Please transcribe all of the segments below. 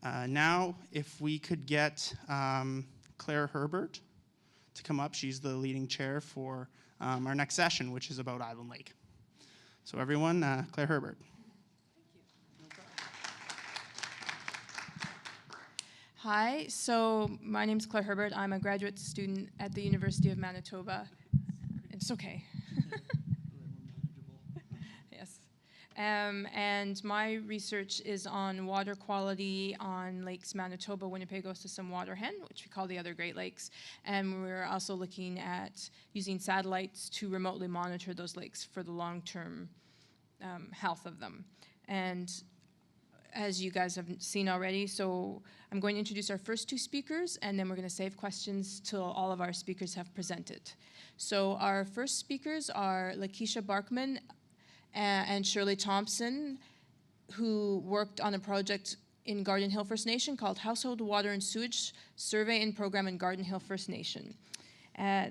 Now, if we could get Claire Herbert to come up. She's the leading chair for our next session, which is about Island Lake. So everyone, Claire Herbert. Hi, so my name is Claire Herbert. I'm a graduate student at the University of Manitoba. It's okay. Yes. And my research is on water quality on lakes Manitoba, Winnipego, System, Waterhen, which we call the other Great Lakes. And we're also looking at using satellites to remotely monitor those lakes for the long-term health of them. And as you guys have seen already, so I'm going to introduce our first two speakers, and then we're going to save questions till all of our speakers have presented. So our first speakers are Lakeisha Barkman and Shirley Thompson, who worked on a project in Garden Hill First Nation called Household Water and Sewage Survey and Program in Garden Hill First Nation.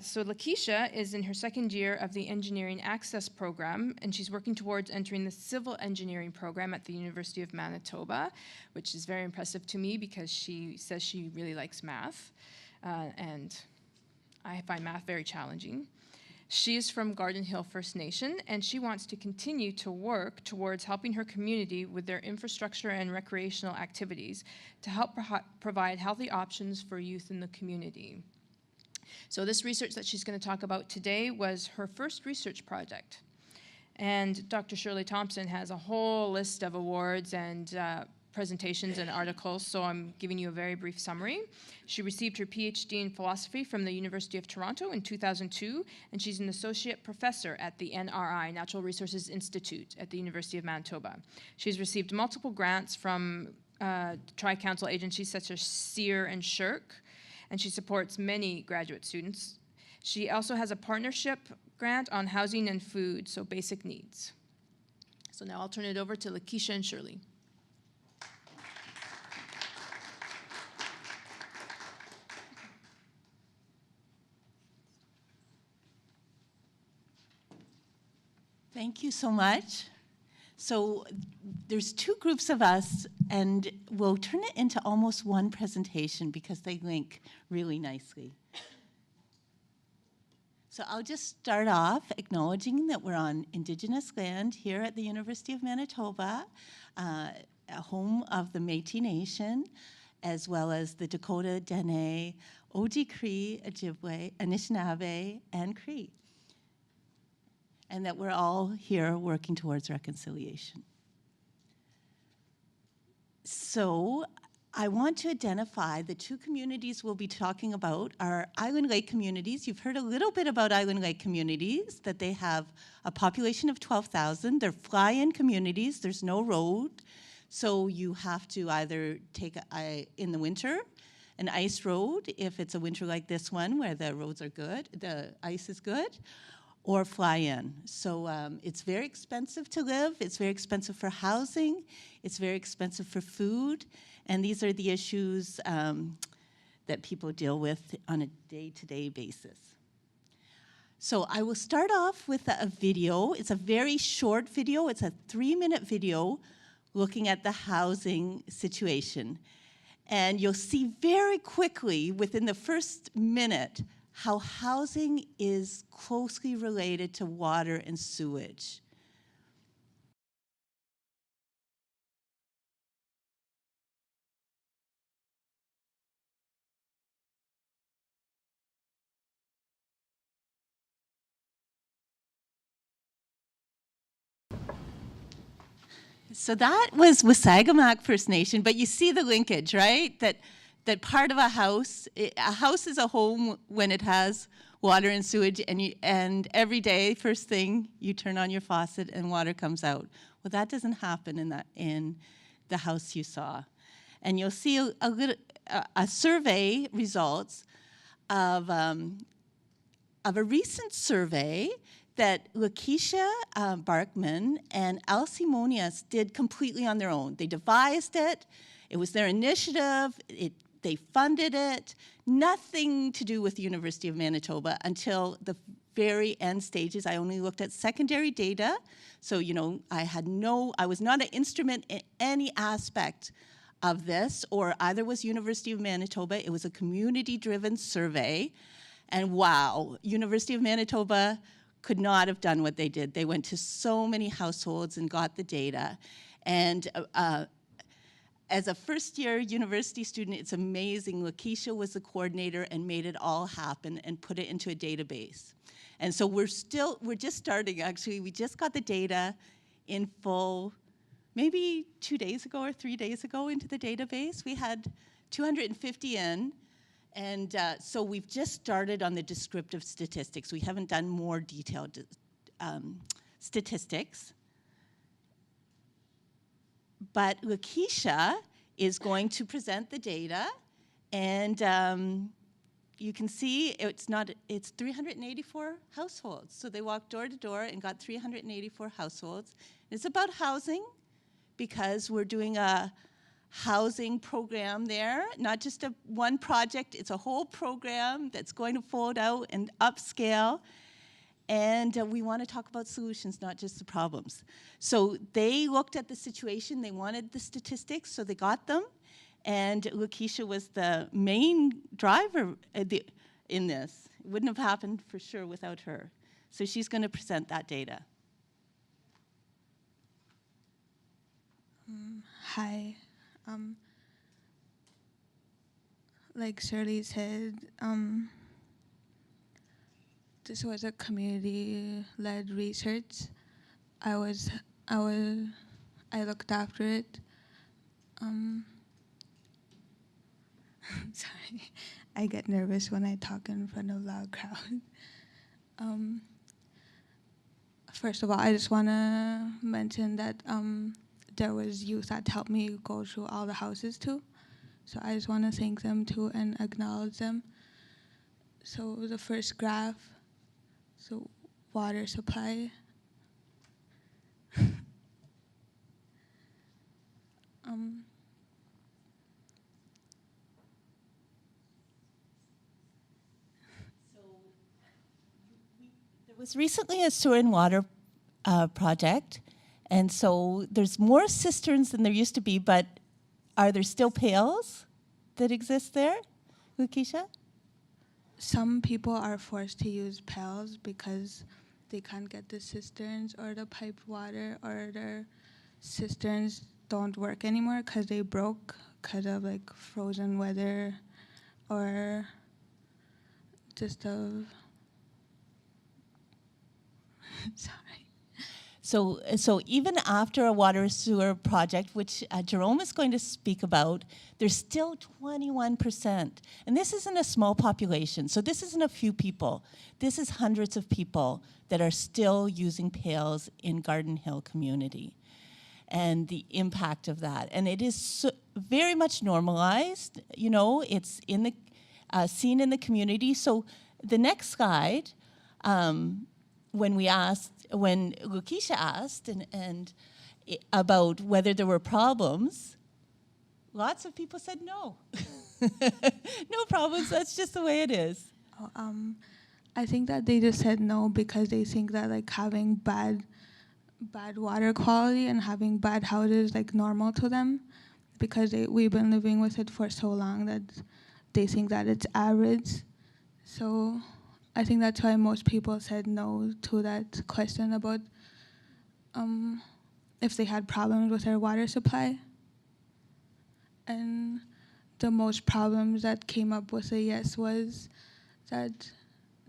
So Lakeisha is in her second year of the Engineering Access Program, and she's working towards entering the Civil Engineering Program at the University of Manitoba, which is very impressive to me because she says she really likes math, and I find math very challenging. She is from Garden Hill First Nation, and she wants to continue to work towards helping her community with their infrastructure and recreational activities to help provide healthy options for youth in the community. So this research that she's going to talk about today was her first research project. And Dr. Shirley Thompson has a whole list of awards and presentations and articles, so I'm giving you a very brief summary. She received her PhD in philosophy from the University of Toronto in 2002, and she's an associate professor at the NRI, Natural Resources Institute at the University of Manitoba. She's received multiple grants from tri-council agencies such as SEER and SHIRK, and she supports many graduate students. She also has a partnership grant on housing and food, so basic needs. So now I'll turn it over to Lakeisha and Shirley. Thank you so much. So there's two groups of us, and we'll turn it into almost one presentation because they link really nicely. So I'll just start off acknowledging that we're on Indigenous land here at the University of Manitoba, a home of the Métis Nation, as well as the Dakota, Dene, Oji-Cree, Ojibwe, Anishinaabe, and Cree. And that we're all here working towards reconciliation. So I want to identify the two communities we'll be talking about are Island Lake communities. You've heard a little bit about Island Lake communities, that they have a population of 12,000. They're fly-in communities. There's no road. So you have to either take, in the winter, an ice road, if it's a winter like this one where the roads are good, the ice is good, or fly in. So it's very expensive to live, it's very expensive for housing, it's very expensive for food, and these are the issues that people deal with on a day-to-day basis. So I will start off with a video. It's a very short video, it's a 3-minute video looking at the housing situation. And you'll see very quickly, within the first minute, how housing is closely related to water and sewage. So that was Wasagamack First Nation, but you see the linkage, right? That part of a house is a home when it has water and sewage, and every day, first thing, you turn on your faucet and water comes out. Well, that doesn't happen in the house you saw. And you'll see a survey results of a recent survey that Lakeisha Barkman and Elsie Monias did completely on their own. They devised it. It was their initiative. They funded it, nothing to do with the University of Manitoba until the very end stages. I only looked at secondary data, so I was not an instrument in any aspect of this, or either was University of Manitoba. It was a community-driven survey. And wow, University of Manitoba could not have done what they did. They went to so many households and got the data. And as a first-year university student, it's amazing. Lakeisha was the coordinator and made it all happen and put it into a database. And so we're just starting, actually. We just got the data in full, maybe 2 days ago or 3 days ago into the database. We had 250 in, and so we've just started on the descriptive statistics. We haven't done more detailed statistics. But Lakeisha is going to present the data, and you can see it's 384 households. So they walked door to door and got 384 households. It's about housing, because we're doing a housing program there, not just one project. It's a whole program that's going to fold out and upscale. And we want to talk about solutions, not just the problems. So they looked at the situation. They wanted the statistics, so they got them. And Lakeisha was the main driver in this. It wouldn't have happened for sure without her. So she's going to present that data. Hi. Like Shirley said, this was a community-led research. I looked after it. Sorry, I get nervous when I talk in front of a loud crowd. First of all, I just want to mention that there was youth that helped me go through all the houses too. So I just want to thank them too and acknowledge them. So the first graph, so water supply. There was recently a sewer and water project, and so there's more cisterns than there used to be, but are there still pails that exist there, Lakeisha? Some people are forced to use pails because they can't get the cisterns or the piped water, or their cisterns don't work anymore because they broke because of like frozen weather or just of sorry. So even after a water sewer project, which Jerome is going to speak about, there's still 21%. And this isn't a small population. So this isn't a few people. This is hundreds of people that are still using pails in Garden Hill community, and the impact of that. And it is very much normalized. You know, it's in the seen in the community. So the next slide, when Lakeisha asked and about whether there were problems, lots of people said no. No problems, that's just the way it is. I think that they just said no because they think that like having bad water quality and having bad houses like normal to them, because we've been living with it for so long that they think that it's average. So I think that's why most people said no to that question about if they had problems with their water supply. And the most problems that came up with a yes was that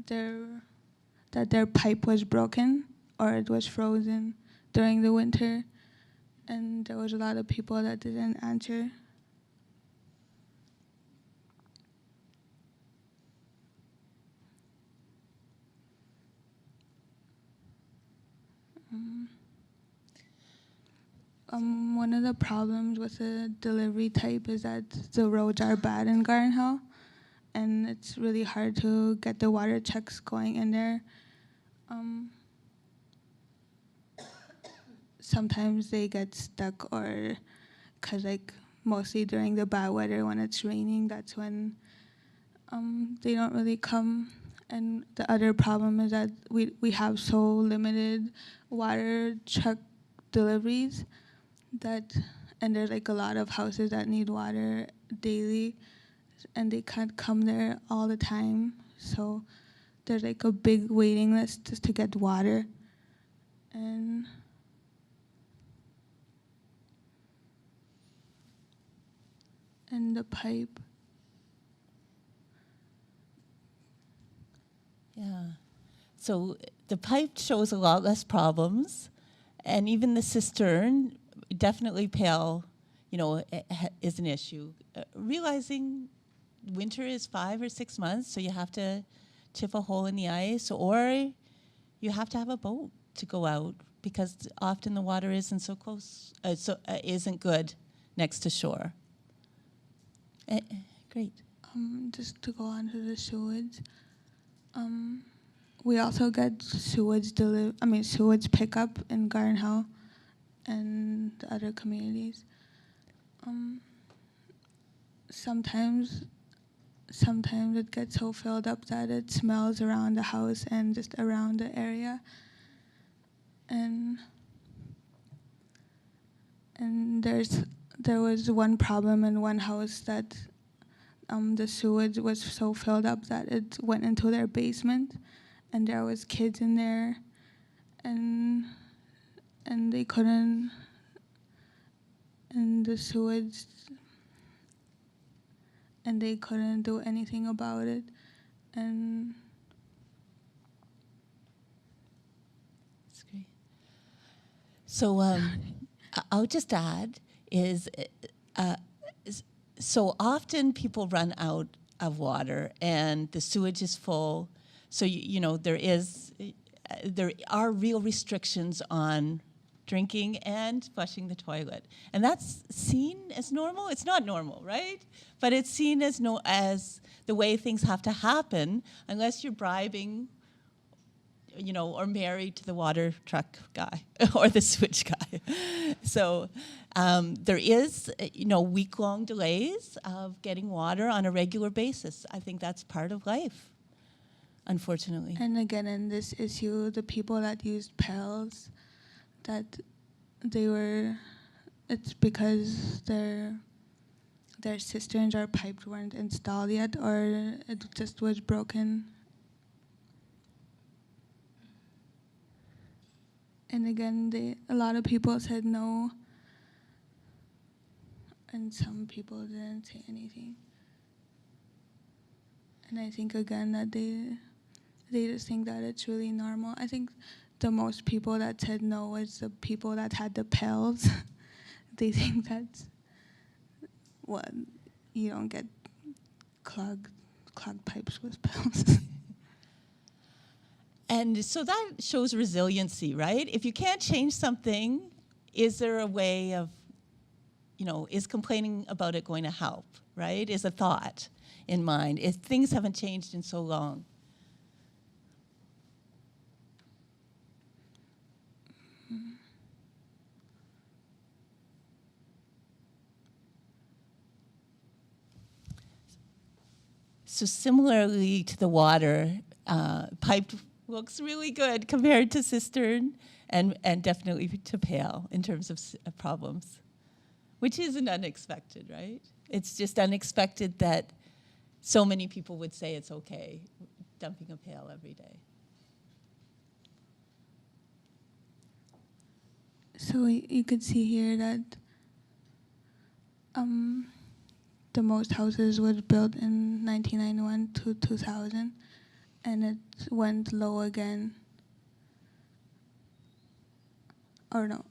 their pipe was broken or it was frozen during the winter, and there was a lot of people that didn't answer. One of the problems with the delivery type is that the roads are bad in Garden Hill, and it's really hard to get the water checks going in there. Sometimes they get stuck, or because like mostly during the bad weather when it's raining, that's when they don't really come. And the other problem is that we have so limited water truck deliveries that and there's like a lot of houses that need water daily, and they can't come there all the time. So there's like a big waiting list just to get water. And the pipe. Yeah. So the pipe shows a lot less problems, and even the cistern, definitely pale, is an issue. Realizing winter is 5 or 6 months, so you have to chip a hole in the ice, or you have to have a boat to go out because often the water isn't so close, isn't good next to shore. Great. Just to go on to the sewage. We also get sewage pickup in Garden Hill and other communities. Sometimes it gets so filled up that it smells around the house and just around the area. And there was one problem in one house that the sewage was so filled up that it went into their basement, and there was kids in there, and they couldn't, and the sewage, and they couldn't do anything about it, and that's great. So I'll just add is. So often people run out of water and the sewage is full. So, there are real restrictions on drinking and flushing the toilet. And that's seen as normal. It's not normal, right? But it's seen as the way things have to happen unless you're bribing, or married to the water truck guy or the sewage guy. So there is, week-long delays of getting water on a regular basis. I think that's part of life, unfortunately. And again, in this issue, the people that used pails, that it's because their cisterns or pipes weren't installed yet, or it just was broken. And again, a lot of people said no, and some people didn't say anything. And I think again that they just think that it's really normal. I think the most people that said no is the people that had the pails. They think that's what you don't get clogged pipes with pails. And so that shows resiliency, right? If you can't change something, is there a way of, is complaining about it going to help, right? Is a thought in mind if things haven't changed in so long. So similarly to the water, pipe looks really good compared to cistern and definitely to pail in terms of problems, which isn't unexpected, right? It's just unexpected that so many people would say it's okay dumping a pail every day. So you could see here that the most houses was built in 1991 to 2000, and it went low again. Or no.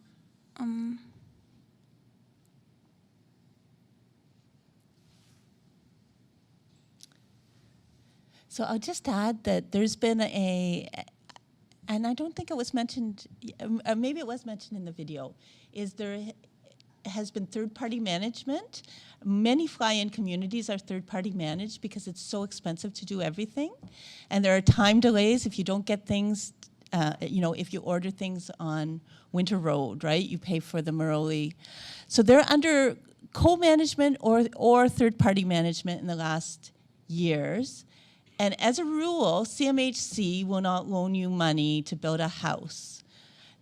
So I'll just add that there's been and I don't think it was mentioned, maybe it was mentioned in the video, is there has been third-party management. Many fly-in communities are third-party managed because it's so expensive to do everything. And there are time delays if you don't get things, if you order things on Winter Road, right? You pay for them early. So they're under co-management or third-party management in the last years. And as a rule, CMHC will not loan you money to build a house.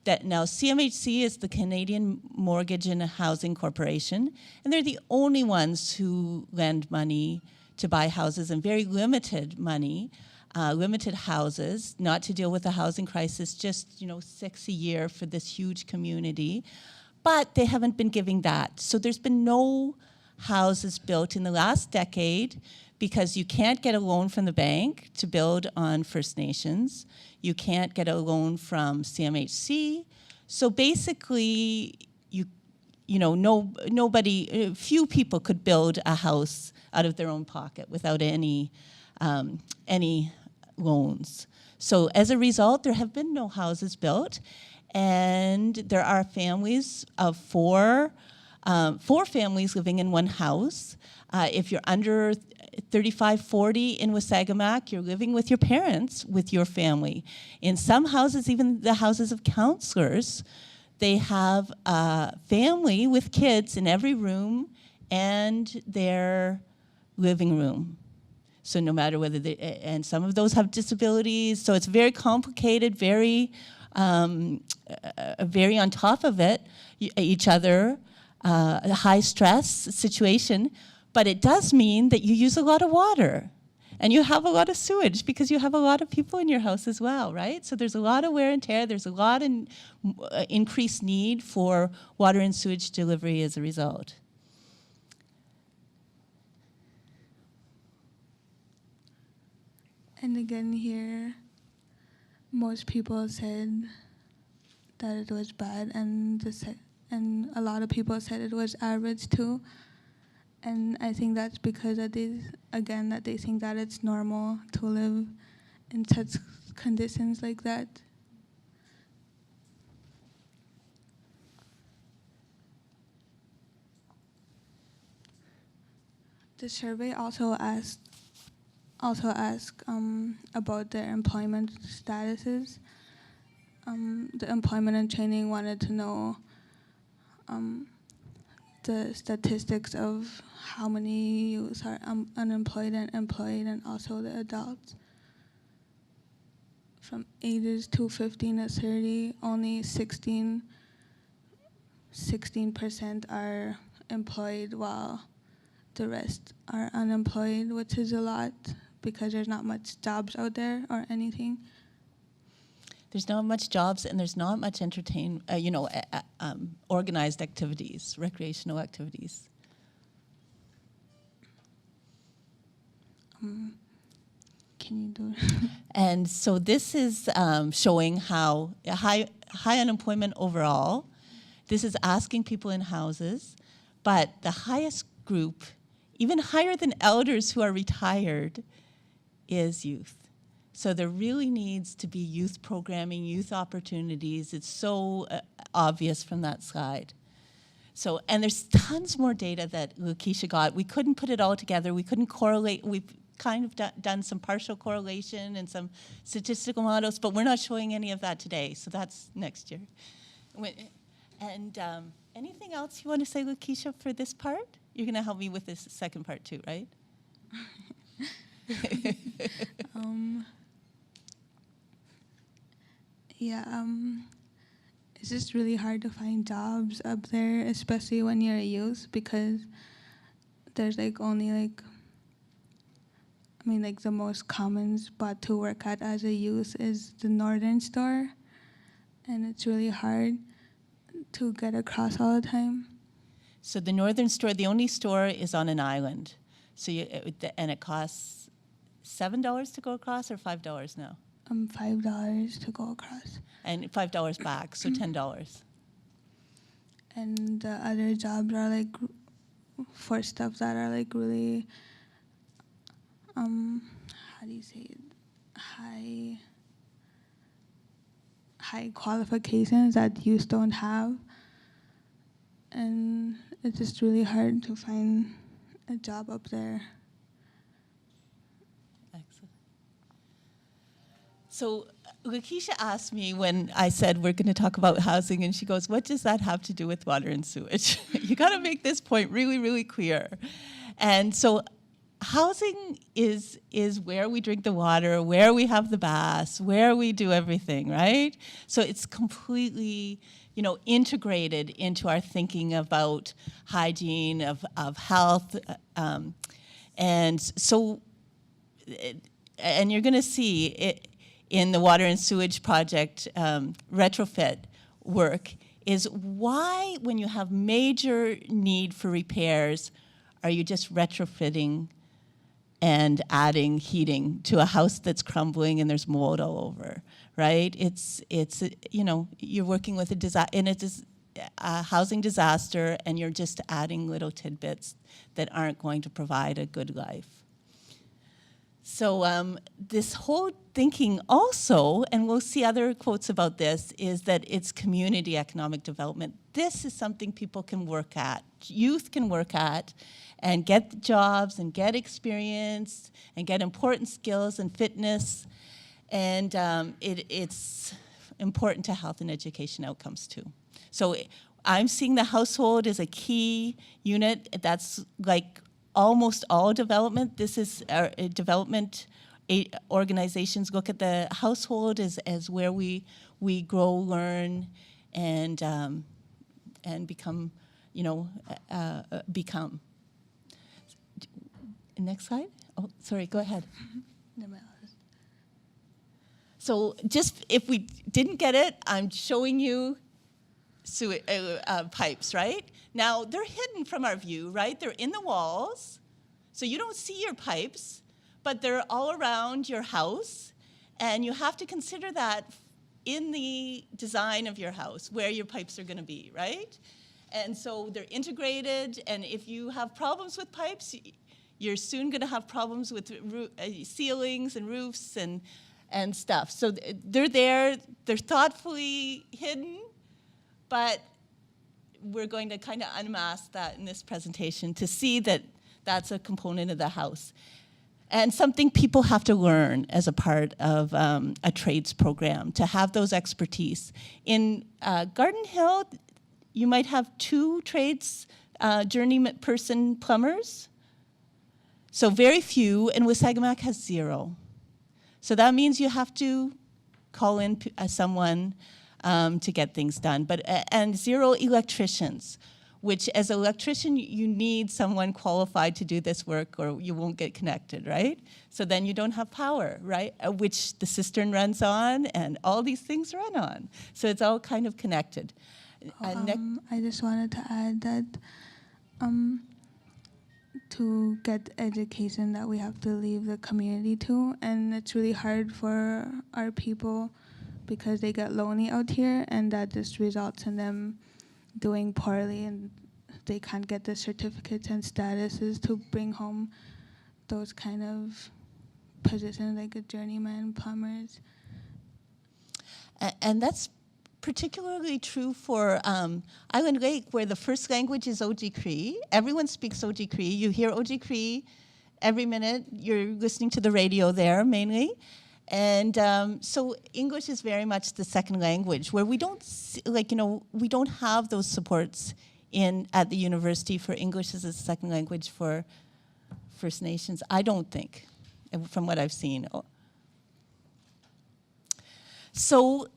that now CMHC is the Canadian Mortgage and Housing Corporation, and they're the only ones who lend money to buy houses, and very limited money, limited houses, not to deal with the housing crisis, just 6 a year for this huge community. But they haven't been giving that. So there's been no houses built in the last decade because you can't get a loan from the bank to build on First Nations. You can't get a loan from CMHC. So basically, few people could build a house out of their own pocket without any loans. So as a result, there have been no houses built, and there are families of four families living in one house. If you're under 35, 40 in Wasagamack, you're living with your parents, with your family. In some houses, even the houses of counselors, they have a family with kids in every room and their living room. So no matter whether and some of those have disabilities, so it's very complicated, very on top of it, each other, a high stress situation, but it does mean that you use a lot of water and you have a lot of sewage because you have a lot of people in your house as well, right? So there's a lot of wear and tear, there's a lot of increased need for water and sewage delivery as a result. And again here, most people said that it was bad, and a lot of people said it was average too. And I think that's because that they think that it's normal to live in such conditions like that. The survey also asked about their employment statuses. The employment and training wanted to know the statistics of how many youths are unemployed and employed, and also the adults. From ages 15 to 30, only 16% are employed, while the rest are unemployed, which is a lot because there's not much jobs out there or anything. There's not much jobs, and there's not much organized activities, recreational activities. Can you do it? And so this is showing how high unemployment overall. This is asking people in houses, but the highest group, even higher than elders who are retired, is youth. So there really needs to be youth programming, youth opportunities. It's so obvious from that slide. So, and there's tons more data that Lakeisha got. We couldn't put it all together. We couldn't correlate. We've kind of done some partial correlation and some statistical models, but we're not showing any of that today. So that's next year. And anything else you want to say, Lakeisha, for this part? You're going to help me with this second part too, right? It's just really hard to find jobs up there, especially when you're a youth, because there's only the most common spot to work at as a youth is the northern store, and it's really hard to get across all the time. So the northern store, the only store is on an island. So and it costs $7 to go across, or $5 now? $5 to go across. And $5 back, so $10. And the other jobs are for stuff that are really, how do you say it? High qualifications that youth don't have. And it's just really hard to find a job up there. Excellent. So Lakeisha asked me when I said we're going to talk about housing, and she goes, what does that have to do with water and sewage? You got to make this point really, really clear. And so housing is where we drink the water, where we have the baths, where we do everything, right? So it's completely, integrated into our thinking about hygiene, of health, and so, and you're going to see it in the water and sewage project retrofit work, is why when you have major need for repairs, are you just retrofitting and adding heating to a house that's crumbling and there's mold all over, right? It's you're working with a housing disaster, and you're just adding little tidbits that aren't going to provide a good life. So this whole thinking also, and we'll see other quotes about this, is that it's community economic development. This is something people can work at, youth can work at, and get jobs and get experience and get important skills and fitness. And it's important to health and education outcomes too. So I'm seeing the household as a key unit. That's like almost all development. This is our development organizations look at the household as where we grow, learn, and become, become. Next slide. Oh, sorry, go ahead. So just if we didn't get it, I'm showing you pipes, right? Now, they're hidden from our view, right? They're in the walls, so you don't see your pipes, but they're all around your house, and you have to consider that in the design of your house, where your pipes are going to be, right? And so they're integrated, and if you have problems with pipes, you're soon going to have problems with ceilings and roofs and stuff. So they're there, they're thoughtfully hidden, but we're going to kind of unmask that in this presentation to see that that's a component of the house. And something people have to learn as a part of a trades program, to have those expertise. In Garden Hill, you might have 2 trades journeyman person plumbers. So very few, and Wasagamack has 0. So that means you have to call in someone to get things done. And 0 electricians, which as an electrician, you need someone qualified to do this work or you won't get connected, right? So then you don't have power, right? Which the cistern runs on and all these things run on. So it's all kind of connected. I just wanted to add that to get education that we have to leave the community to, and it's really hard for our people because they get lonely out here, and that just results in them doing poorly, and they can't get the certificates and statuses to bring home those kind of positions like a journeyman, plumbers. And that's particularly true for Island Lake, where the first language is Oji Cree. Everyone speaks Oji Cree. You hear Oji Cree every minute. You're listening to the radio there mainly. And so English is very much the second language, where we don't, we don't have those supports at the university for English as a second language for First Nations. I don't think, from what I've seen. So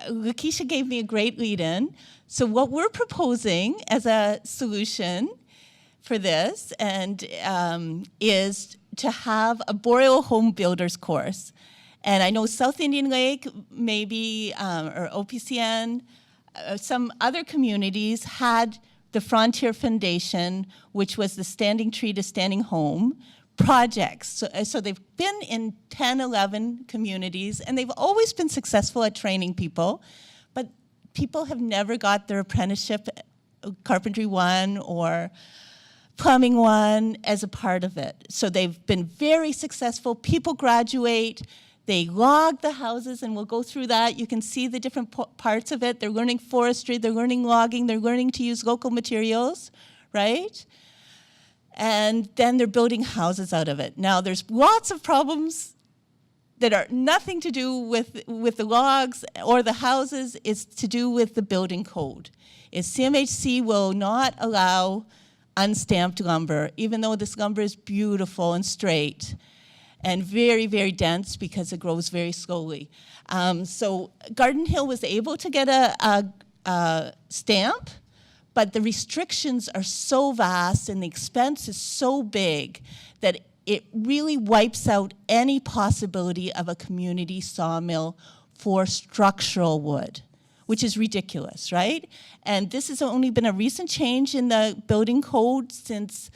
Lakeisha gave me a great lead-in. So what we're proposing as a solution for this is to have a boreal home builders course. And I know South Indian Lake, maybe, or OPCN, some other communities had the Frontier Foundation, which was the Standing Tree to Standing Home projects. So they've been in 10, 11 communities, and they've always been successful at training people, but people have never got their apprenticeship, Carpentry 1 or Plumbing 1 as a part of it. So they've been very successful. People graduate, they log the houses, and we'll go through that. You can see the different parts of it. They're learning forestry, they're learning logging, they're learning to use local materials, right? And then they're building houses out of it. Now, there's lots of problems that are nothing to do with the logs or the houses. It's to do with the building code. CMHC will not allow unstamped lumber, even though this lumber is beautiful and straight and very, very dense because it grows very slowly. So Garden Hill was able to get a stamp, but the restrictions are so vast and the expense is so big that it really wipes out any possibility of a community sawmill for structural wood, which is ridiculous, right? And this has only been a recent change in the building code since,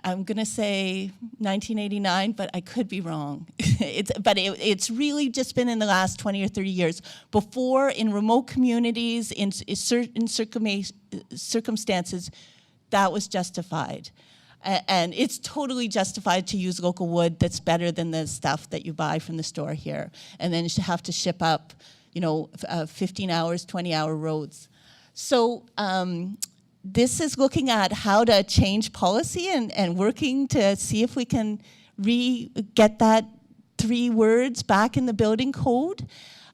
I'm gonna say 1989, but I could be wrong. It's really just been in the last 20 or 30 years. Before, in remote communities, in certain circumstances, that was justified. And it's totally justified to use local wood that's better than the stuff that you buy from the store here. And then you have to ship up, 15 hours, 20-hour roads. So this is looking at how to change policy and working to see if we can get that 3 words back in the building code,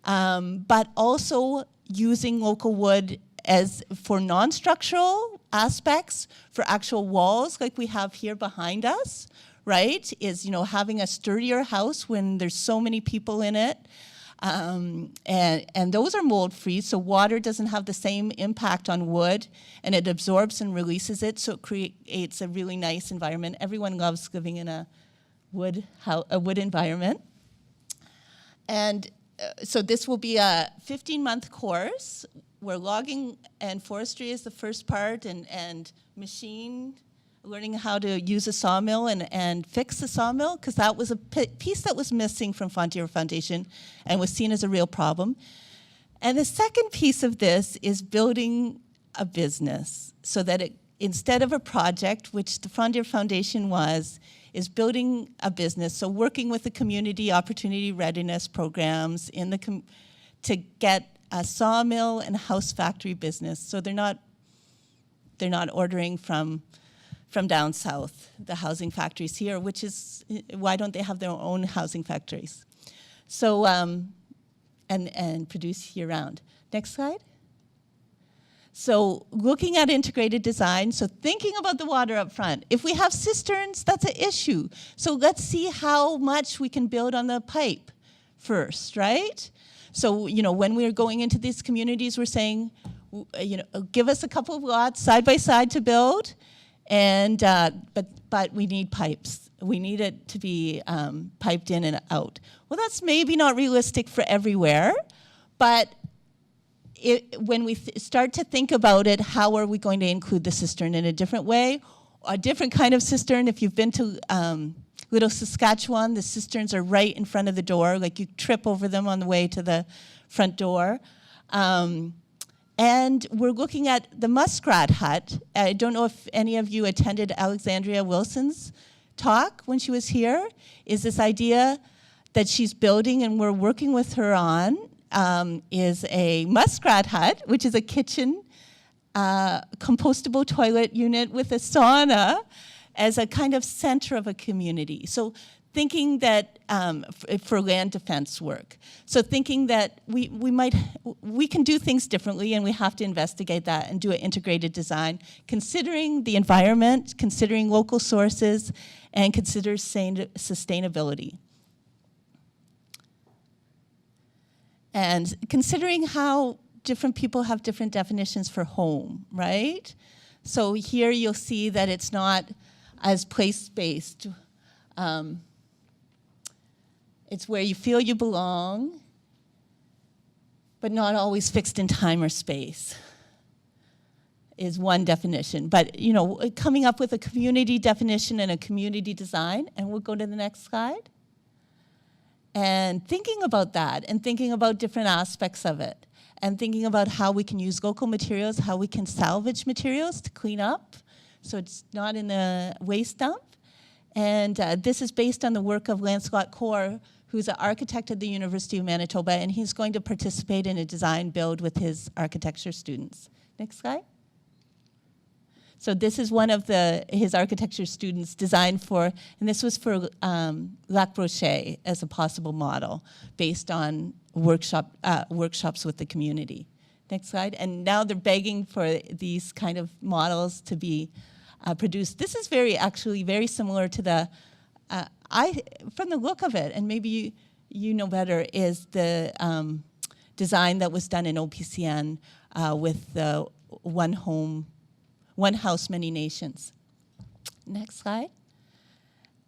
but also using local wood as for non-structural aspects, for actual walls like we have here behind us, right? Is, having a sturdier house when there's so many people in it. And those are mold-free, so water doesn't have the same impact on wood, and it absorbs and releases it, so it creates a really nice environment. Everyone loves living in a wood environment. And so this will be a 15-month course where logging and forestry is the first part, and learning how to use a sawmill and fix the sawmill, because that was a piece that was missing from Frontier Foundation and was seen as a real problem. And the second piece of this is building a business so that instead of a project, which the Frontier Foundation is building a business, so working with the community opportunity readiness programs to get a sawmill and house factory business. So they're not ordering from down south, the housing factories here, which is, why don't they have their own housing factories? So, and produce year-round. Next slide. So looking at integrated design, so thinking about the water up front. If we have cisterns, that's an issue. So let's see how much we can build on the pipe first, right? So, when we're going into these communities, we're saying, give us a couple of lots side by side to build, and but we need pipes. We need it to be piped in and out. Well, that's maybe not realistic for everywhere, but when we start to think about it, how are we going to include the cistern in a different way? A different kind of cistern. If you've been to Little Saskatchewan, the cisterns are right in front of the door, like you trip over them on the way to the front door. And we're looking at the muskrat hut. I don't know if any of you attended Alexandria Wilson's talk when she was here, is this idea that she's building and we're working with her on, is a muskrat hut, which is a kitchen, compostable toilet unit with a sauna as a kind of center of a community. So thinking that for land defense work. So thinking that we can do things differently, and we have to investigate that and do an integrated design, considering the environment, considering local sources, and consider sustainability. And considering how different people have different definitions for home, right? So here you'll see that it's not as place-based. It's where you feel you belong, but not always fixed in time or space, is one definition. But, coming up with a community definition and a community design, and we'll go to the next slide. And thinking about that, and thinking about different aspects of it, and thinking about how we can use local materials, how we can salvage materials to clean up, so it's not in the waste dump. And this is based on the work of Lancelot Kaur, who's an architect at the University of Manitoba, and he's going to participate in a design build with his architecture students. Next slide. So this is one of his architecture students designed for, and this was for Lac Brochet as a possible model based on workshops with the community. Next slide. And now they're begging for these kind of models to be produced. This is actually very similar to the, from the look of it, and maybe you know better, is the design that was done in OPCN with the one house, many nations. Next slide.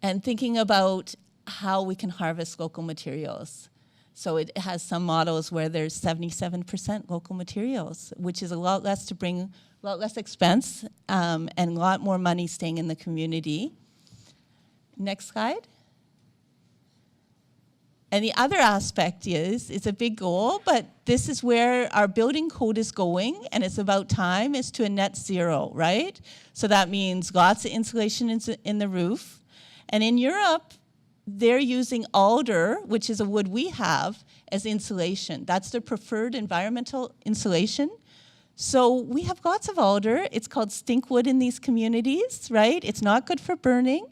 And thinking about how we can harvest local materials. So it has some models where there's 77% local materials, which is a lot less to bring, a lot less expense, and a lot more money staying in the community. Next slide. And the other aspect is, it's a big goal, but this is where our building code is going, and it's about time, is to a net zero, right? So that means lots of insulation in the roof. And in Europe, they're using alder, which is a wood we have, as insulation. That's their preferred environmental insulation. So we have lots of alder. It's called stink wood in these communities, right? It's not good for burning.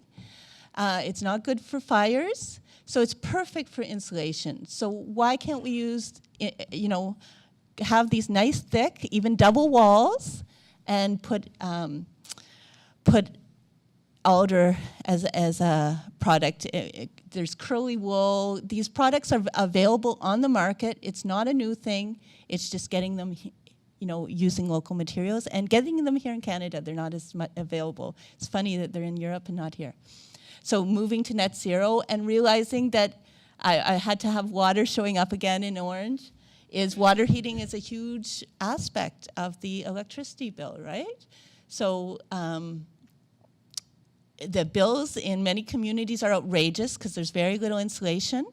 It's not good for fires. So it's perfect for insulation. So why can't we use, have these nice thick, even double walls, and put alder as a product? There's curly wool. These products are available on the market. It's not a new thing. It's just getting them, using local materials and getting them here in Canada. They're not as much available. It's funny that they're in Europe and not here. So moving to net zero and realizing that I had to have water showing up again in orange, is water heating is a huge aspect of the electricity bill, right? So the bills in many communities are outrageous because there's very little insulation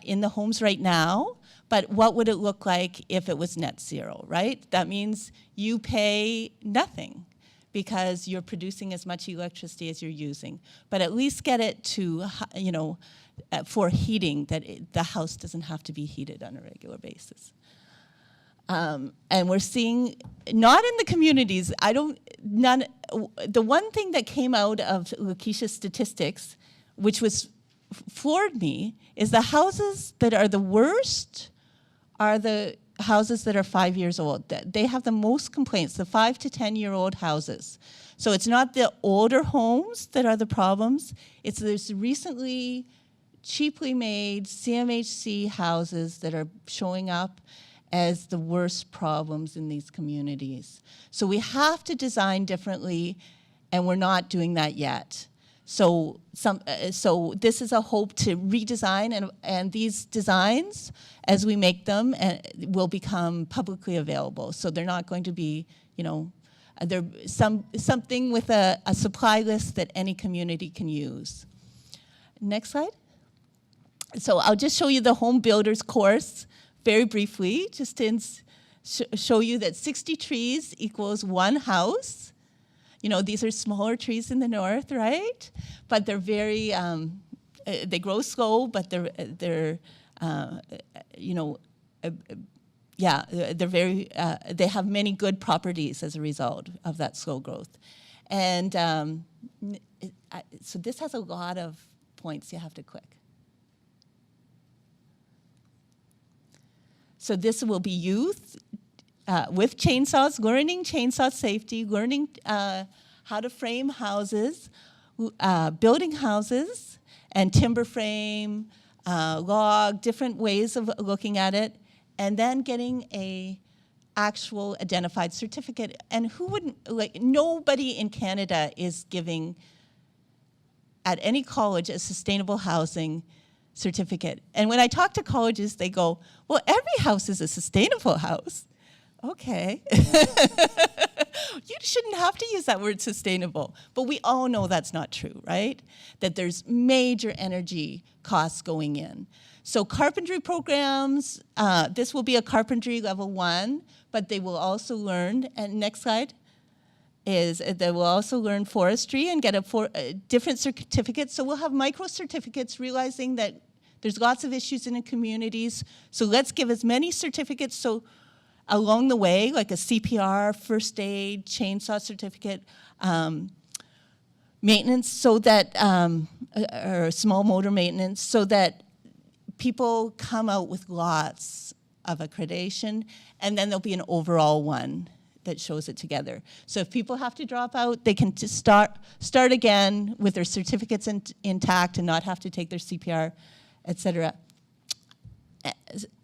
in the homes right now. But what would it look like if it was net zero, right? That means you pay nothing, because you're producing as much electricity as you're using. But at least get it to, for heating, that the house doesn't have to be heated on a regular basis. And we're seeing, not in the communities, the one thing that came out of Lakeisha's statistics, which floored me, is the houses that are the worst are the houses that are 5 years old. They have the most complaints, the 5 to 10-year-old houses. So it's not the older homes that are the problems. It's there's recently cheaply made CMHC houses that are showing up as the worst problems in these communities. So we have to design differently, and we're not doing that yet. So this is a hope to redesign, and these designs, as we make them, will become publicly available. So they're not going to be, they're something with a supply list that any community can use. Next slide. So I'll just show you the home builders course very briefly, just to show you that 60 trees equals one house. These are smaller trees in the north, right? But they're very, they grow slow, but they're very, they have many good properties as a result of that slow growth. And so this has a lot of points you have to click. So this will be youth with chainsaws, learning chainsaw safety, learning how to frame houses, building houses, and timber frame, log, different ways of looking at it, and then getting a actual identified certificate. And who wouldn't, nobody in Canada is giving at any college a sustainable housing certificate. And when I talk to colleges, they go, well, every house is a sustainable house. Okay. You shouldn't have to use that word sustainable. But we all know that's not true, right? That there's major energy costs going in. So carpentry programs, this will be a carpentry level 1, but they will also learn, and next slide, is they will also learn forestry and get different certificates. So we'll have micro certificates, realizing that there's lots of issues in the communities. So let's give as many certificates so along the way, like a CPR, first aid, chainsaw certificate, maintenance, so that, or small motor maintenance, so that people come out with lots of accreditation, and then there'll be an overall one that shows it together. So if people have to drop out, they can just start again with their certificates intact and not have to take their CPR, et cetera.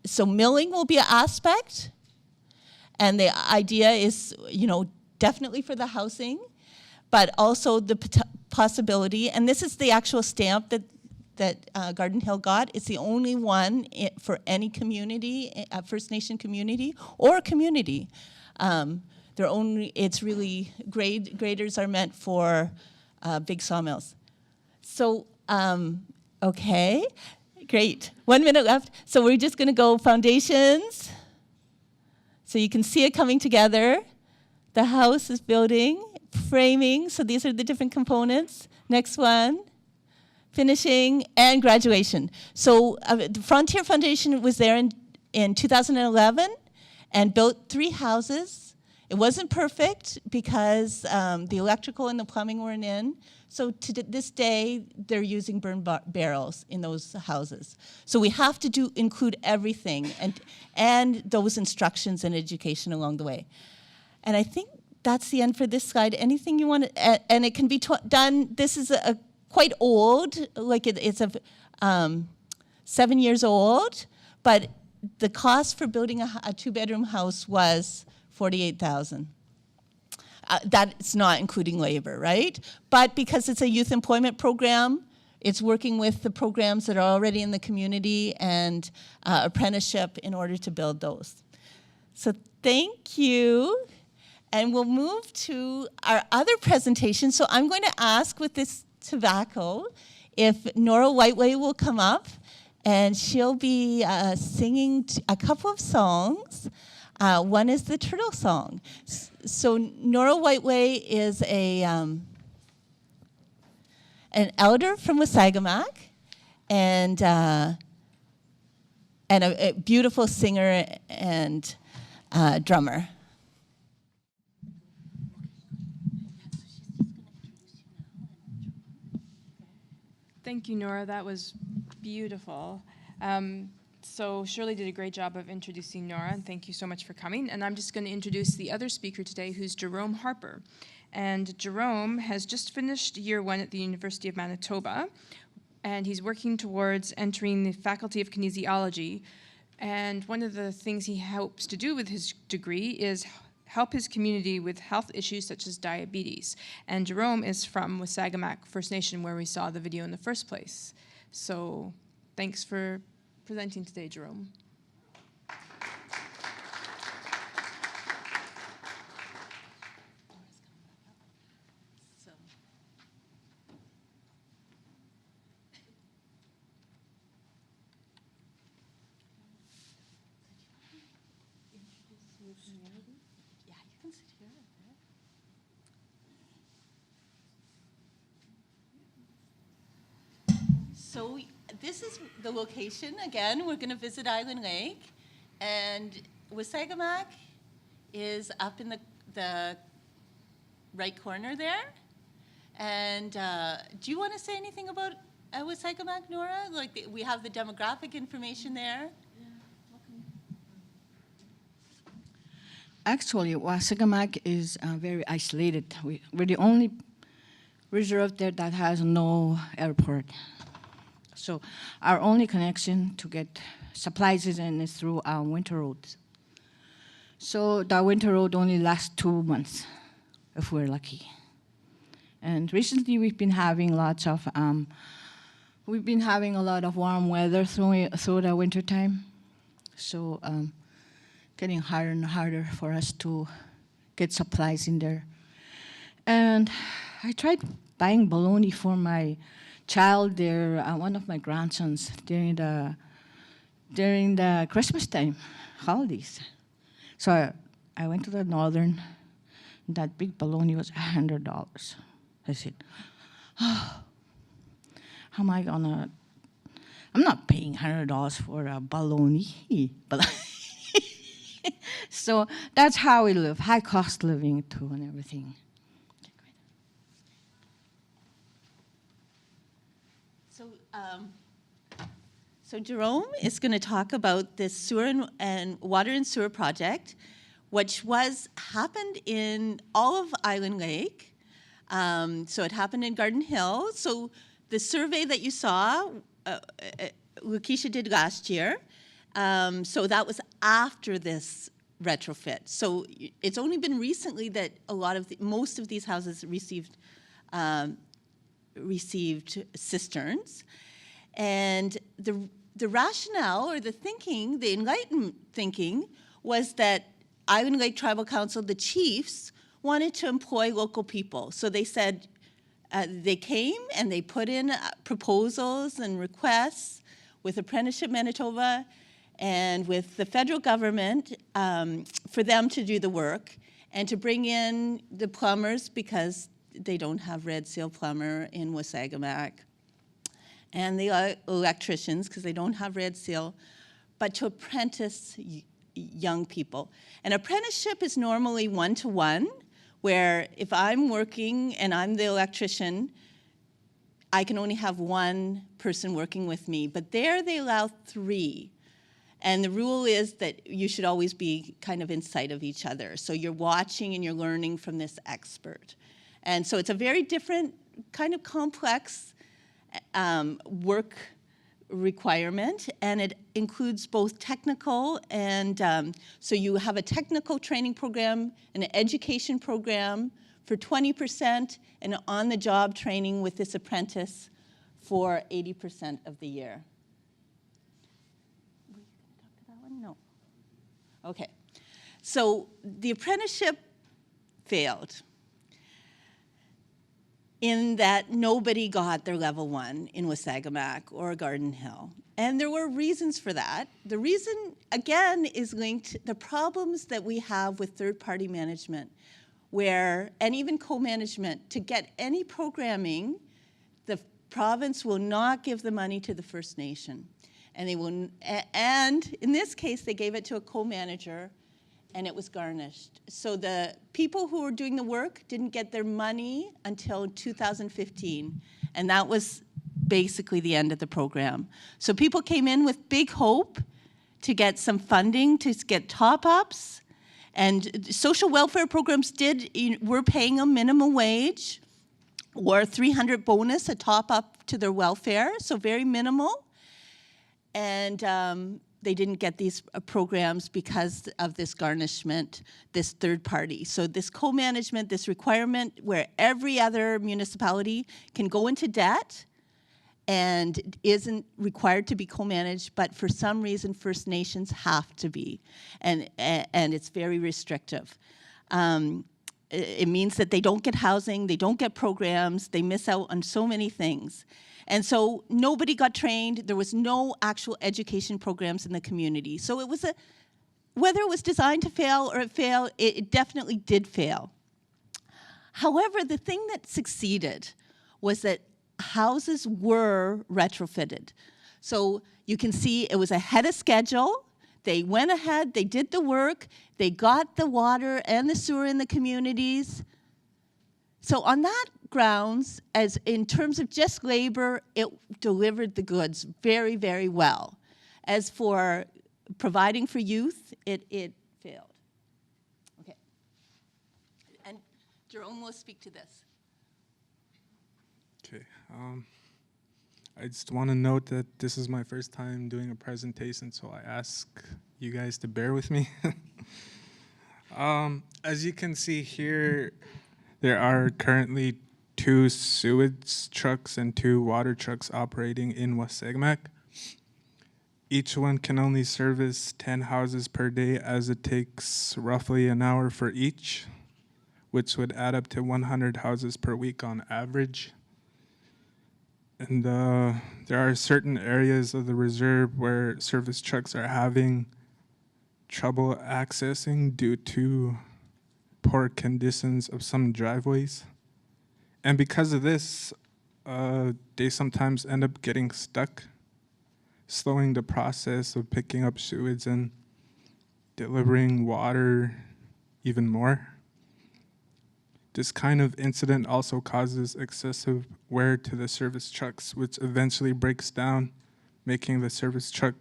So milling will be an aspect, and the idea is, definitely for the housing, but also the possibility, and this is the actual stamp that Garden Hill got. It's the only one for any community, a First Nation community or a community. It's really, graders are meant for big sawmills. So, okay, great. 1 minute left. So we're just gonna go foundations. So you can see it coming together. The house is building, framing, so these are the different components. Next one, finishing, and graduation. So the Frontier Foundation was there in 2011 and built 3 houses. It wasn't perfect because the electrical and the plumbing weren't in. So to this day, they're using burn barrels in those houses. So we have to include everything and those instructions and education along the way. And I think that's the end for this slide. Anything you want to, and it can be done, this is quite old, like it's 7 years old, but the cost for building a 2-bedroom house was $48,000. That's not including labor, right? But because it's a youth employment program, it's working with the programs that are already in the community and apprenticeship in order to build those. So thank you. And we'll move to our other presentation. So I'm going to ask with this tobacco if Nora Whiteway will come up, and she'll be singing a couple of songs. One is the Turtle Song. So Nora Whiteway is an elder from Wasagamack, and a beautiful singer and drummer. Thank you, Nora. That was beautiful. So Shirley did a great job of introducing Nora, and thank you so much for coming. And I'm just going to introduce the other speaker today, who's Jerome Harper. And Jerome has just finished year 1 at the University of Manitoba, and he's working towards entering the Faculty of Kinesiology. And one of the things he hopes to do with his degree is help his community with health issues such as diabetes. And Jerome is from Wasagamack First Nation, where we saw the video in the first place. So thanks for presenting today, Jerome. So this is the location. Again, we're going to visit Island Lake. And Wasagamack is up in the right corner there. And do you want to say anything about Wasagamack, Nora? Like we have the demographic information there. Actually, Wasagamack is very isolated. We're the only reserve there that has no airport. So our only connection to get supplies is through our winter roads. So the winter road only lasts 2 months, if we're lucky. And recently we've been having a lot of warm weather through the winter time. So getting harder and harder for us to get supplies in there. And I tried buying bologna for my child there, one of my grandsons, during the Christmas time, holidays. So I went to the northern, that big bologna was $100. I said, oh, how am I gonna, I'm not paying $100 for a bologna. So that's how we live, high cost living too and everything. So Jerome is going to talk about this sewer and water and sewer project, which happened in all of Island Lake. So it happened in Garden Hill. So the survey that you saw, Lakeisha did last year. So that was after this retrofit. So it's only been recently that most of these houses received cisterns. And the rationale or the thinking, the enlightened thinking, was that Island Lake Tribal Council, the chiefs, wanted to employ local people. So they said, they came and they put in proposals and requests with Apprenticeship Manitoba and with the federal government for them to do the work and to bring in the plumbers because they don't have red seal plumber in Wasagamack, and the electricians because they don't have red seal, but to apprentice young people. An apprenticeship is normally one-to-one, where if I'm working and I'm the electrician, I can only have one person working with me, but there they allow 3. And the rule is that you should always be kind of in sight of each other. So you're watching and you're learning from this expert. And so it's a very different kind of complex work requirement, and it includes both technical and so you have a technical training program, an education program for 20%, and on-the-job training with this apprentice for 80% of the year. Were you going to talk to that one? No. Okay. So the apprenticeship failed in that nobody got their level 1 in Wasagamack or Garden Hill. And there were reasons for that. The reason, again, is linked to the problems that we have with third-party management, and even co-management. To get any programming, the province will not give the money to the First Nation. And in this case, they gave it to a co-manager, and it was garnished. So the people who were doing the work didn't get their money until 2015, and that was basically the end of the program. So people came in with big hope to get some funding, to get top-ups, and social welfare programs were paying them minimum wage or $300 bonus, a top-up to their welfare, so very minimal. And they didn't get these programs because of this garnishment, this third party. So this co-management, this requirement where every other municipality can go into debt and isn't required to be co-managed, but for some reason First Nations have to be, and it's very restrictive. It means that they don't get housing, they don't get programs, they miss out on so many things. And so nobody got trained. There was no actual education programs in the community. So it was whether it was designed to fail or it failed, it definitely did fail. However, the thing that succeeded was that houses were retrofitted. So you can see it was ahead of schedule. They went ahead, they did the work, they got the water and the sewer in the communities. So on that grounds, as in terms of just labor, it delivered the goods very, very well. As for providing for youth, it failed. Okay. And Jerome will speak to this. Okay. I just want to note that this is my first time doing a presentation, so I ask you guys to bear with me. As you can see here, there are currently 2 sewage trucks and 2 water trucks operating in Wasagamack. Each one can only service 10 houses per day, as it takes roughly an hour for each, which would add up to 100 houses per week on average. And there are certain areas of the reserve where service trucks are having trouble accessing due to poor conditions of some driveways. And because of this, they sometimes end up getting stuck, slowing the process of picking up sewage and delivering water even more. This kind of incident also causes excessive wear to the service trucks, which eventually breaks down, making the service truck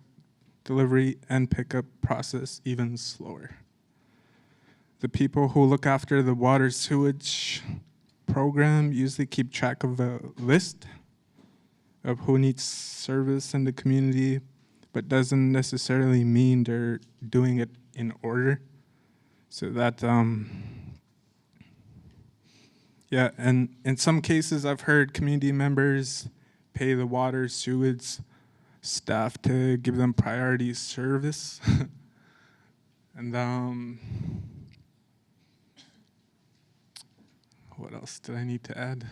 delivery and pickup process even slower. The people who look after the water sewage program usually keep track of a list of who needs service in the community, but doesn't necessarily mean they're doing it in order. So that, yeah, and in some cases I've heard community members pay the water sewage staff to give them priority service. And what else did I need to add?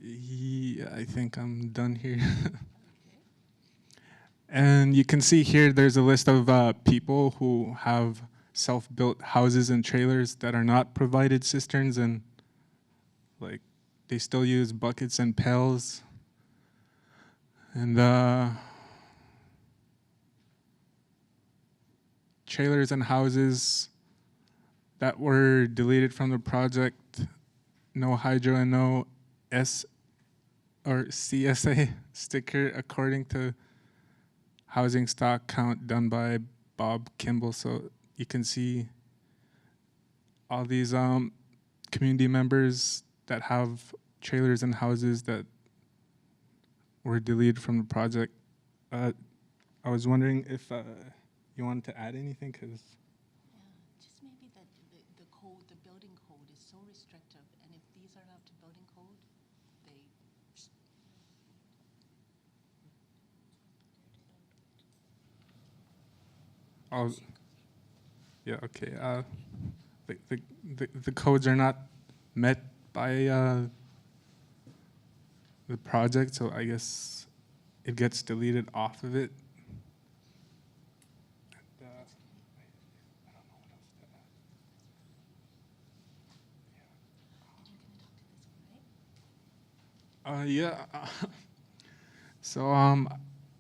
Yeah, I think I'm done here. And you can see here there's a list of people who have self-built houses and trailers that are not provided cisterns, and like they still use buckets and pails. And trailers and houses that were deleted from the project, no hydro and no S or CSA sticker according to housing stock count done by Bob Kimball. So you can see all these community members that have trailers and houses that were deleted from the project. I was wondering if you wanted to add anything, because Just maybe that the code, the building code is so restrictive, and if these are not up to building code, they. oh, yeah, okay. The codes are not met by the project, so I guess it gets deleted off of it. And, I don't know what else to add. Yeah. So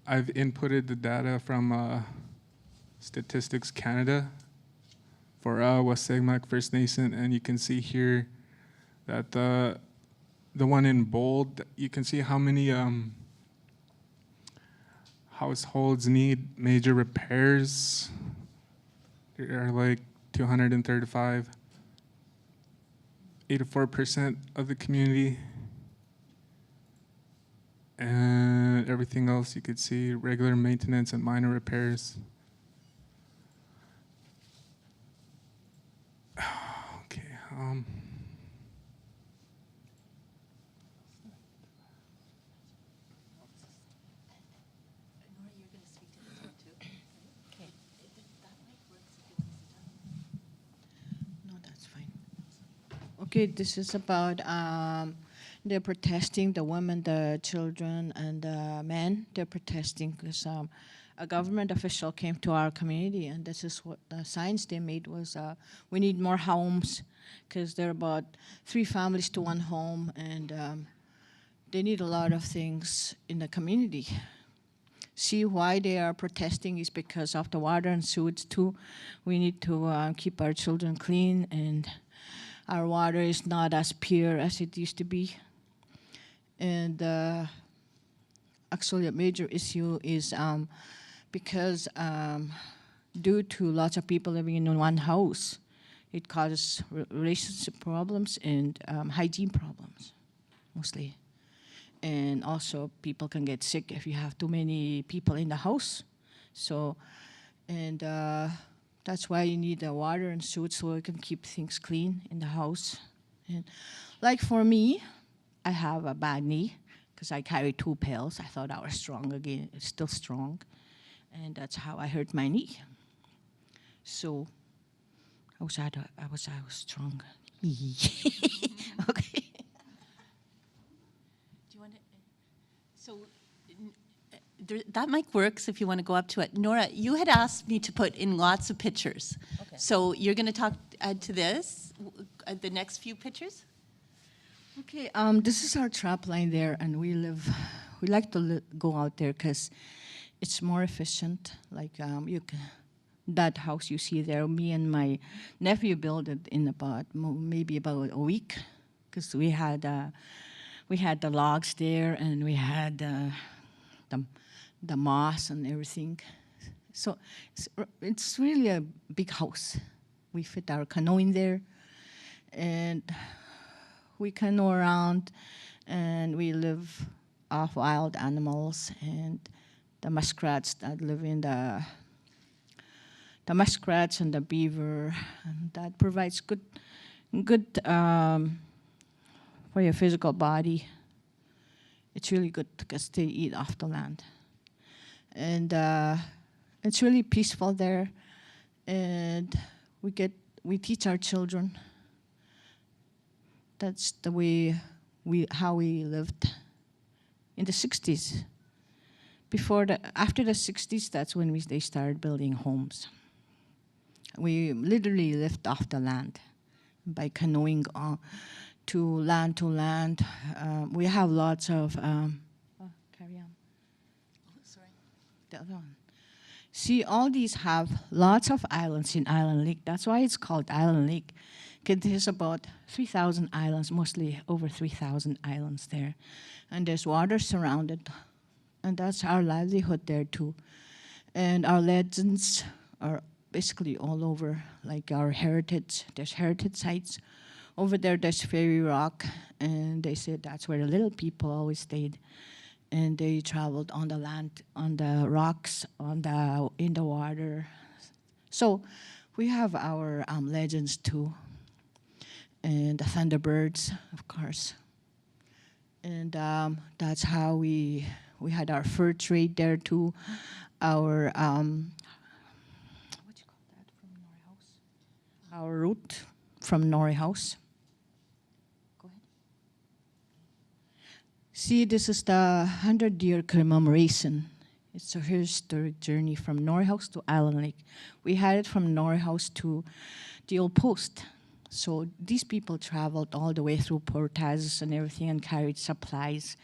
I've inputted the data from Statistics Canada for Wasagamack First Nation, and you can see here that the one in bold, you can see how many households need major repairs. There are like 235, 84% of the community. And everything else you could see, regular maintenance and minor repairs. Okay. Nora, you're going to speak to this one too. Okay. That might work if you want to sit down. No, that's fine. Okay, this is about they're protesting, the women, the children, and the men. They're protesting because a government official came to our community, and this is what the signs they made was, we need more homes, because there are about 3 families to 1 home, and they need a lot of things in the community. See why they are protesting is because of the water and sewage too. We need to keep our children clean, and our water is not as pure as it used to be. And actually a major issue is because due to lots of people living in one house, it causes relationship problems and hygiene problems, mostly. And also people can get sick if you have too many people in the house. So, and that's why you need the water and sewage so you can keep things clean in the house. And like for me, I have a bad knee because I carry 2 pills. I thought I was strong again. It's still strong. And that's how I hurt my knee. So I was strong. Okay. Do you want to? So that mic works if you want to go up to it. Nora, you had asked me to put in lots of pictures. Okay. So you're going to add to this, the next few pictures? Okay, this is our trap line there, and we like to go out there because it's more efficient. Like that house you see there, me and my nephew built it in about maybe about a week, because we had the logs there, and we had the moss and everything. So it's really a big house. We fit our canoe in there, and we canoe around, and we live off wild animals and the muskrats that live in the muskrats and the beaver, and that provides good for your physical body. It's really good because they eat off the land, and it's really peaceful there, and we teach our children. That's the way how we lived in the 60s. After the 60s, that's when they started building homes. We literally lived off the land by canoeing to land to land. We have lots of, carry on. Oh, sorry. The other one. See, all these have lots of islands in Island Lake. That's why it's called Island Lake. There's about 3,000 islands, mostly over 3,000 islands there. And there's water surrounded, and that's our livelihood there too. And our legends are basically all over, like our heritage. There's heritage sites. Over there, there's Fairy Rock, and they said that's where the little people always stayed. And they traveled on the land, on the rocks, in the water. So we have our legends too. And the Thunderbirds, of course. And that's how we had our fur trade there too. Our, what do you call that from Nora House? Our route from Nora House. Go ahead. See, this is the 100-year commemoration. It's a historic journey from Nora House to Island Lake. We had it from Nora House to the old post. So these people traveled all the way through portages and everything and carried supplies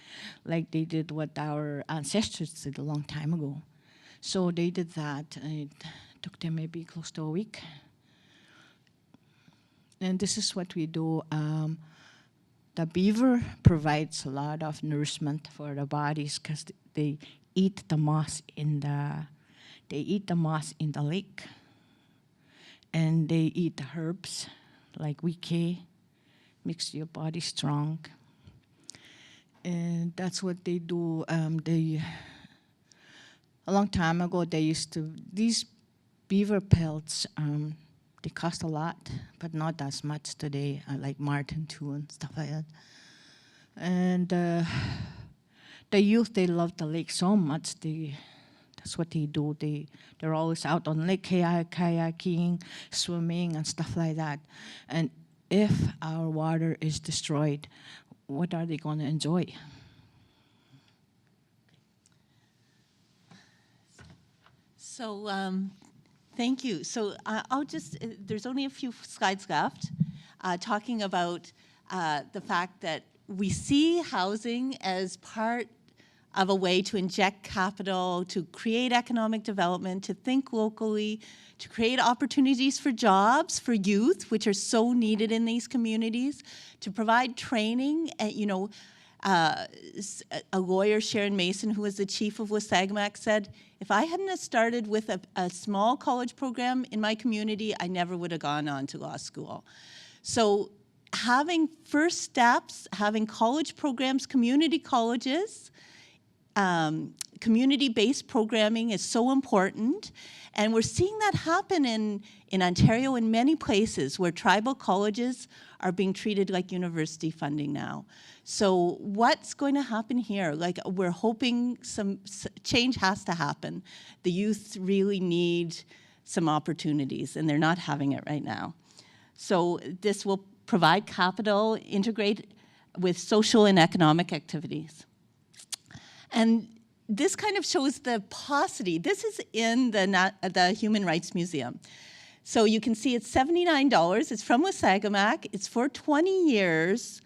like they did what our ancestors did a long time ago. So they did that, and it took them maybe close to a week. And this is what we do. The beaver provides a lot of nourishment for the bodies because they eat the moss in the lake, and they eat the herbs like Whiteway, makes your body strong. And that's what they do. A long time ago, these beaver pelts, they cost a lot, but not as much today, like marten too and stuff like that. And the youth, they love the lake so much, that's what they do. They're always out on lake kayaking, swimming, and stuff like that. And if our water is destroyed, what are they going to enjoy? So thank you. So there's only a few slides left, talking about the fact that we see housing as part of a way to inject capital, to create economic development, to think locally, to create opportunities for jobs for youth, which are so needed in these communities, to provide training. A lawyer, Sharon Mason, who was the chief of Wasagamack, said, if I hadn't have started with a small college program in my community, I never would have gone on to law school. So having first steps, having college programs, community colleges, community-based programming is so important. And we're seeing that happen in Ontario in many places where tribal colleges are being treated like university funding now. So what's going to happen here? Like, we're hoping some change has to happen. The youth really need some opportunities, and they're not having it right now. So this will provide capital, integrate with social and economic activities. And this kind of shows the paucity. This is in the Human Rights Museum. So you can see it's $79. It's from Wasagamack. It's for 20 years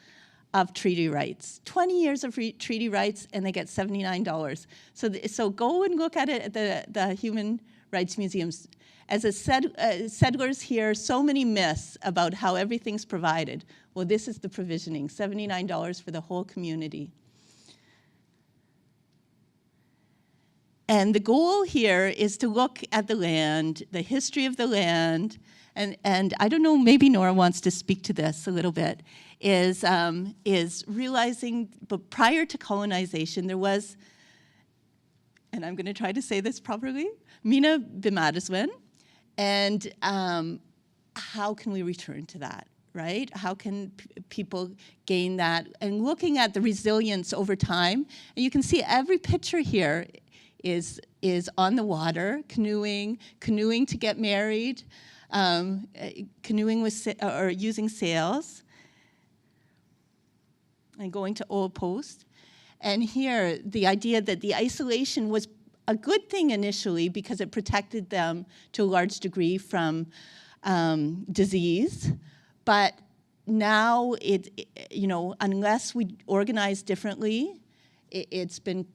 of treaty rights. 20 years of treaty rights, and they get $79. So go and look at it at the Human Rights Museums. As settlers hear so many myths about how everything's provided. Well, this is the provisioning, $79 for the whole community. And the goal here is to look at the land, the history of the land, and I don't know, maybe Nora wants to speak to this a little bit, is realizing, but prior to colonization, there was, and I'm going to try to say this properly, Mina Bimadiswin, and how can we return to that, right? How can people gain that? And looking at the resilience over time, and you can see every picture here is on the water, canoeing to get married, canoeing with or using sails, and going to Old Post. And here, the idea that the isolation was a good thing initially because it protected them to a large degree from disease, but now unless we organize differently, it's been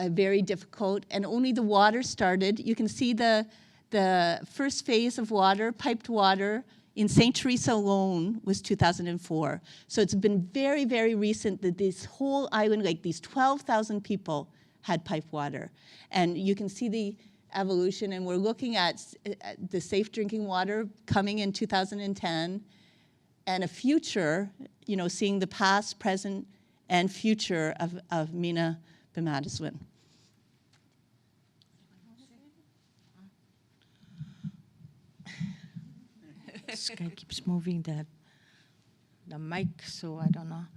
very difficult, and only the water started. You can see the first phase of water, piped water, in St. Teresa alone was 2004. So it's been very, very recent that this whole island, like these 12,000 people had piped water. And you can see the evolution, and we're looking at the safe drinking water coming in 2010, and a future, seeing the past, present, and future of Mina Bimadiswin. This guy keeps moving the mic, so I don't know.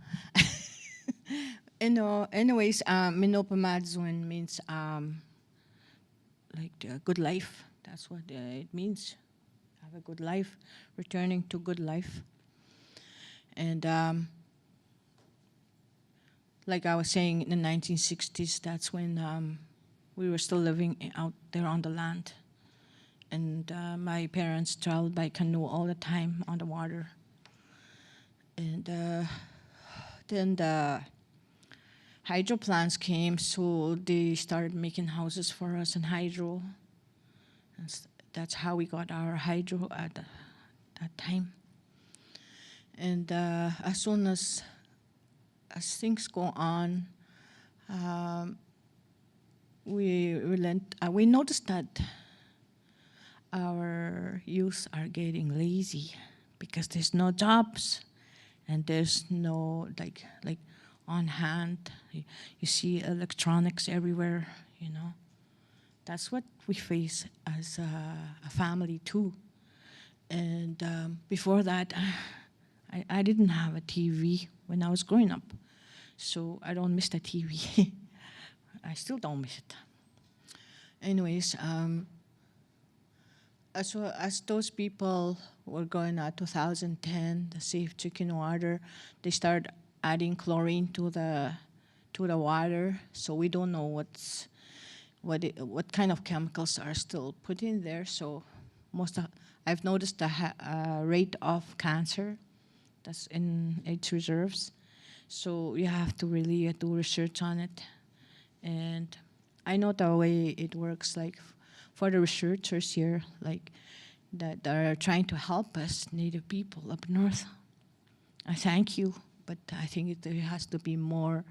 Anyways, Mina Bimadiswin means like good life. That's what it means. Have a good life, returning to good life. And like I was saying, in the 1960s, that's when we were still living out there on the land. And my parents traveled by canoe all the time on the water. And then the hydro plants came, so they started making houses for us in hydro. And that's how we got our hydro at that time. And as soon as things go on, we noticed that our youth are getting lazy because there's no jobs and there's no like on hand. You see electronics everywhere, That's what we face as a family too. And before that, I didn't have a TV when I was growing up, so I don't miss the TV. I still don't miss it. Anyways, as those people were going out 2010, the safe drinking water, they started adding chlorine to the water, so we don't know what kind of chemicals are still put in there. So I've noticed the rate of cancer that's in its reserves. So you have to really do research on it. And I know the way it works, like for the researchers here, like that are trying to help us, Native people up north. I thank you, but I think there has to be more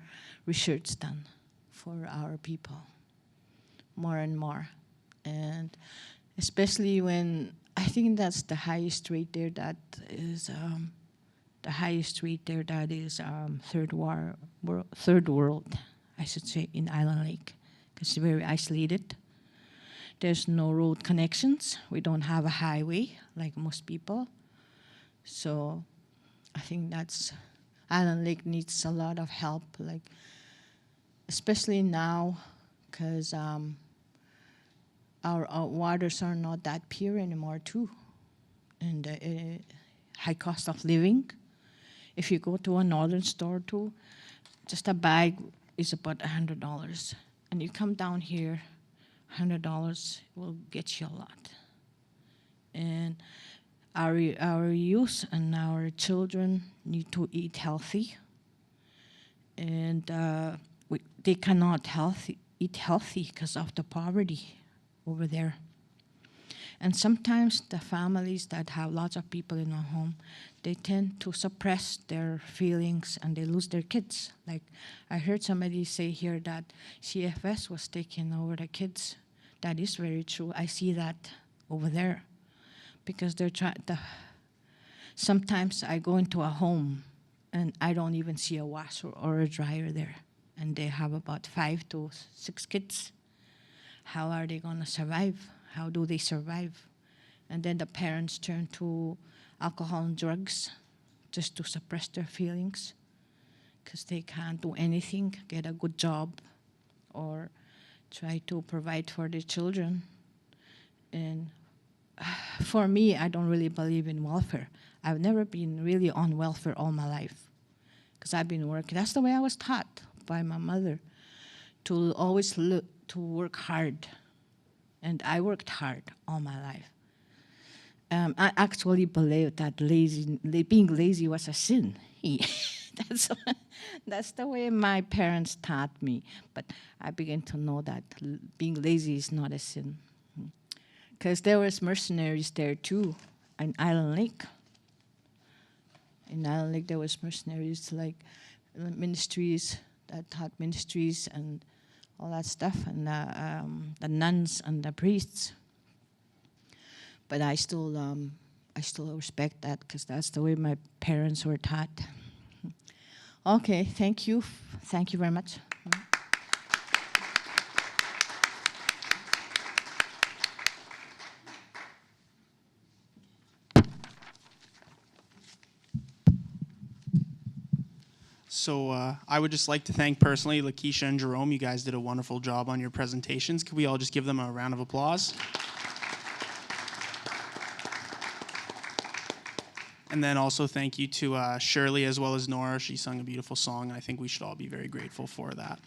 research done for our people, more and more. And especially when, I think that's the highest rate there that is, third world, I should say, in Island Lake, because it's very isolated. There's no road connections. We don't have a highway like most people. So I think Island Lake needs a lot of help, like especially now, because our waters are not that pure anymore too, and high cost of living. If you go to a northern store too, just a bag is about $100, and you come down here, $100 will get you a lot. And our youth and our children need to eat healthy, and they cannot eat healthy because of the poverty over there. And sometimes the families that have lots of people in a home, they tend to suppress their feelings and they lose their kids. Like I heard somebody say here that CFS was taking over the kids. That is very true. I see that over there because they're sometimes I go into a home and I don't even see a washer or a dryer there. And they have about 5 to 6 kids. How are they gonna survive? How do they survive? And then the parents turn to alcohol and drugs just to suppress their feelings because they can't do anything, get a good job, or try to provide for their children. And for me, I don't really believe in welfare. I've never been really on welfare all my life because I've been working. That's the way I was taught by my mother, to always look, to work hard. And I worked hard all my life. I actually believed that being lazy was a sin. That's the way my parents taught me. But I began to know that being lazy is not a sin. Because there was mercenaries there too, in Island Lake. In Island Lake, there was mercenaries like ministries that taught ministries and all that stuff, and the nuns and the priests. But I still respect that because that's the way my parents were taught. Okay, thank you very much. So I would just like to thank personally Lakeisha and Jerome. You guys did a wonderful job on your presentations. Could we all just give them a round of applause? And then also thank you to Shirley as well as Nora. She sung a beautiful song, and I think we should all be very grateful for that.